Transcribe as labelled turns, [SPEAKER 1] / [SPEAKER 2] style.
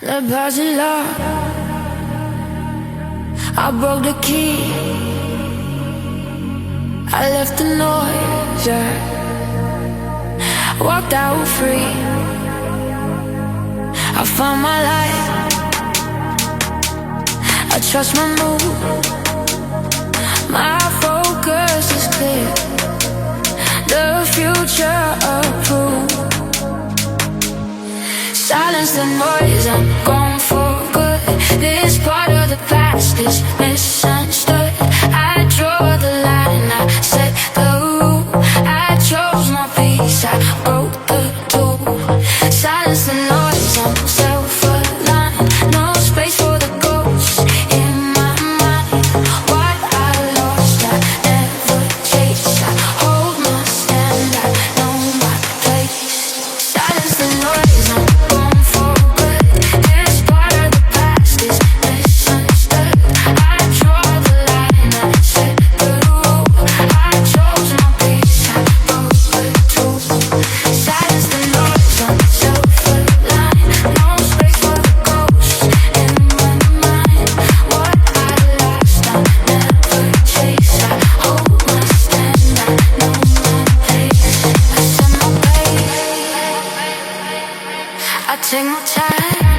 [SPEAKER 1] Le bars est là, I broke the key, I left the noise, yeah. Walked out free, I found my light, I trust my mood, my focus is clear, the future approved. Silence the noise, I'm gone for good. This part of the past is misunderstood. I draw the line, I set the rule. I chose my peace, I broke the tool. Silence the noise, I'm self-aligned. No space for the ghosts in my mind. What I lost, I never chase. I hold my stand, I know my place. Silence the noise, I'm I take my time.